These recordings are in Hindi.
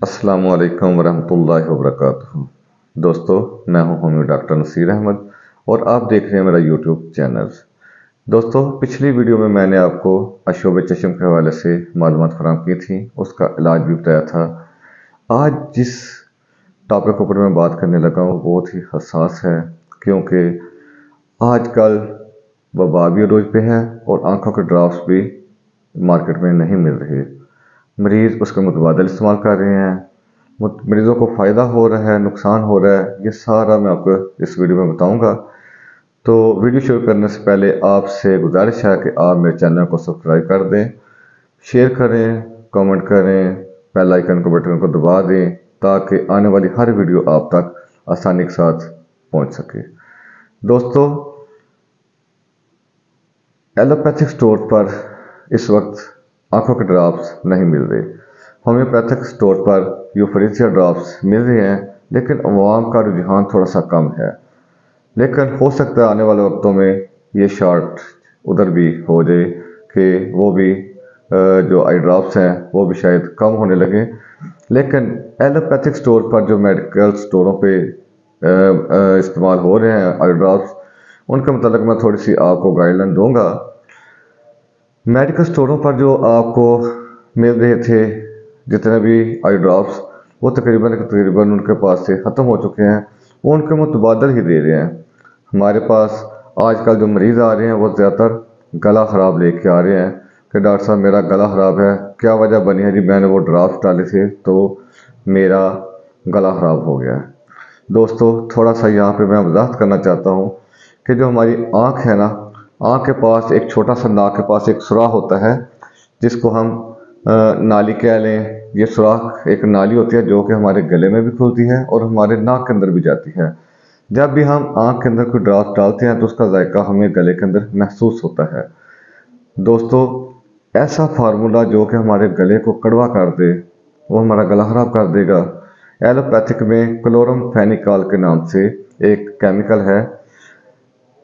अस्सलामु अलैकुम वरहमतुल्लाहि वबरकातुहू। दोस्तों, मैं हूं होम्यो डॉक्टर नसीर अहमद और आप देख रहे हैं मेरा यूट्यूब चैनल। दोस्तों, पिछली वीडियो में मैंने आपको अशोब चश्म के हवाले से मालूमात फराहम की थी, उसका इलाज भी बताया था। आज जिस टॉपिक के ऊपर मैं बात करने लगा हूँ बहुत ही हसास है, क्योंकि आजकल वबा भी रोज पे है और आंखों के ड्रॉप्स भी मार्केट में नहीं मिल रहे। मरीज़ उसका मुतबादल इस्तेमाल कर रहे हैं, मरीज़ों को फ़ायदा हो रहा है, नुकसान हो रहा है, ये सारा मैं आपको इस वीडियो में बताऊंगा। तो वीडियो शुरू करने से पहले आपसे गुजारिश है कि आप मेरे चैनल को सब्सक्राइब कर दें, शेयर करें, कमेंट करें, बेल आइकन को बटन को दबा दें ताकि आने वाली हर वीडियो आप तक आसानी के साथ पहुंच सके। दोस्तों, एलोपैथिक स्टोर पर इस वक्त आंखों के ड्रॉप्स नहीं मिल रहे। होम्योपैथिक स्टोर पर यूफोरेसिया ड्रॉप्स मिल रहे हैं, लेकिन अवाम का रुझान थोड़ा सा कम है। लेकिन हो सकता है आने वाले वक्तों में ये शॉर्ट उधर भी हो जाए कि वो भी जो आई ड्रॉप्स हैं वो भी शायद कम होने लगे। लेकिन एलोपैथिक स्टोर पर जो मेडिकल स्टोरों पे इस्तेमाल हो रहे हैं आई ड्रॉप्स, उनके मतलब मैं थोड़ी सी आपको गाइडलाइन दूंगा। मेडिकल स्टोरों पर जो आपको मिल रहे थे जितने भी आई ड्रॉप्स, वो तकरीबन उनके पास से ख़त्म हो चुके हैं, वो उनके मुतबादल ही दे रहे हैं। हमारे पास आजकल जो मरीज़ आ रहे हैं वो ज़्यादातर गला ख़राब लेके आ रहे हैं कि डॉक्टर साहब मेरा गला ख़राब है, क्या वजह बनी है? जी मैंने वो ड्रॉप्स डाले थे तो मेरा गला ख़राब हो गया है। दोस्तों, थोड़ा सा यहाँ पे मैं वजाहत करना चाहता हूँ कि जो हमारी आँख है ना, आँख के पास एक छोटा सा नाक के पास एक सुराख होता है जिसको हम नाली कह लें। ये सुराख एक नाली होती है जो कि हमारे गले में भी खुलती है और हमारे नाक के अंदर भी जाती है। जब भी हम आँख के अंदर कोई ड्रॉप डालते हैं तो उसका जायका हमें गले के अंदर महसूस होता है। दोस्तों, ऐसा फार्मूला जो कि हमारे गले को कड़वा कर दे, वो हमारा गला ख़राब कर देगा। एलोपैथिक में क्लोरमफेनिकॉल के नाम से एक केमिकल है।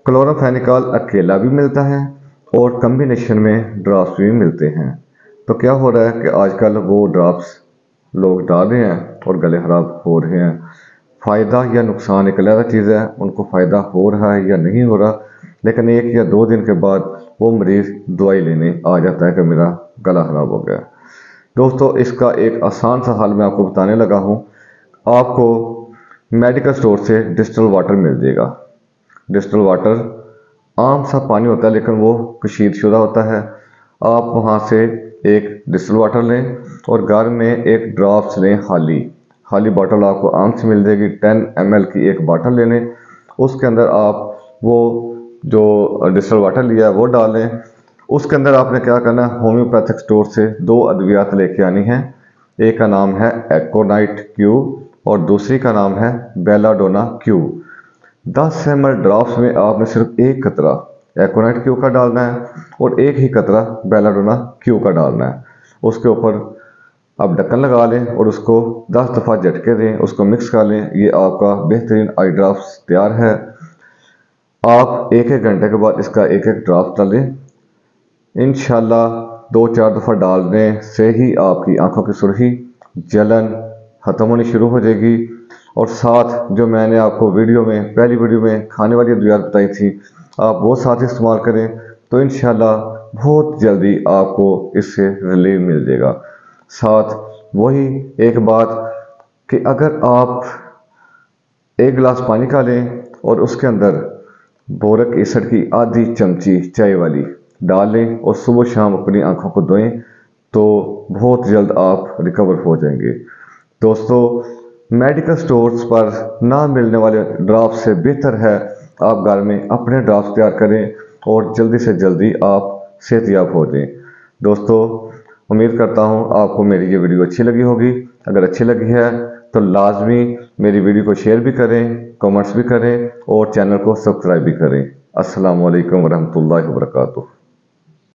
क्लोरमफेनिकॉल अकेला भी मिलता है और कम्बिनेशन में ड्रॉप्स भी मिलते हैं। तो क्या हो रहा है कि आजकल वो ड्रॉप्स लोग डाल रहे हैं और गले ख़राब हो रहे हैं। फ़ायदा या नुकसान एक अलग चीज़ है, उनको फ़ायदा हो रहा है या नहीं हो रहा, लेकिन 1 या 2 दिन के बाद वो मरीज़ दवाई लेने आ जाता है कि मेरा गला ख़राब हो गया। दोस्तों, इसका एक आसान सा हल मैं आपको बताने लगा हूँ। आपको मेडिकल स्टोर से डिस्टिल वाटर मिल जाएगा। डिस्टिल वाटर आम सा पानी होता है, लेकिन वो कशीद शुदा होता है। आप वहाँ से एक डिस्टिल वाटर लें और घर में एक ड्रॉप्स लें। खाली बॉटल आपको आम से मिल जाएगी। 10 ml की एक बॉटल ले लें, उसके अंदर आप वो जो डिस्टिल वाटर लिया है वो डालें। उसके अंदर आपने क्या करना है, होम्योपैथिक स्टोर से 2 अद्वियात लेके आनी है। एक का नाम है एकोनाइट क्यू और दूसरी का नाम है बेलाडोना क्यू। 10 ml ड्रॉप्स में आपने सिर्फ एक कतरा एकोनाइट क्यू का डालना है और एक ही कतरा बेलाडोना क्यू का डालना है। उसके ऊपर आप ढक्कन लगा लें और उसको 10 दफ़ा झटके दें, उसको मिक्स कर लें। ये आपका बेहतरीन आई ड्रॉप्स तैयार है। आप 1-1 घंटे के बाद इसका एक ड्रॉप डालें। इंशाल्लाह 2-4 दफ़ा डालने से ही आपकी आंखों की सुर्खी, जलन ख़त्म होनी शुरू हो जाएगी। और साथ जो मैंने आपको पहली वीडियो में खाने वाली अद्वियात बताई थी, आप वो साथ इस्तेमाल करें तो इंशाल्लाह बहुत जल्दी आपको इससे रिलीफ मिल जाएगा। साथ वही एक बात कि अगर आप 1 गिलास पानी का लें और उसके अंदर बोरिक एसिड की आधी चमची चाय वाली डाल लें और सुबह शाम अपनी आंखों को धोएं तो बहुत जल्द आप रिकवर हो जाएंगे। दोस्तों, मेडिकल स्टोर्स पर ना मिलने वाले ड्रॉप से बेहतर है आप घर में अपने ड्रॉप्स तैयार करें और जल्दी से जल्दी आप सेहतयाब हो जाएं। दोस्तों, उम्मीद करता हूं आपको मेरी ये वीडियो अच्छी लगी होगी। अगर अच्छी लगी है तो लाजमी मेरी वीडियो को शेयर भी करें, कमेंट्स भी करें और चैनल को सब्सक्राइब भी करें। अस्सलामु अलैकुम वरहमतुल्लाहि वबरकातुहू।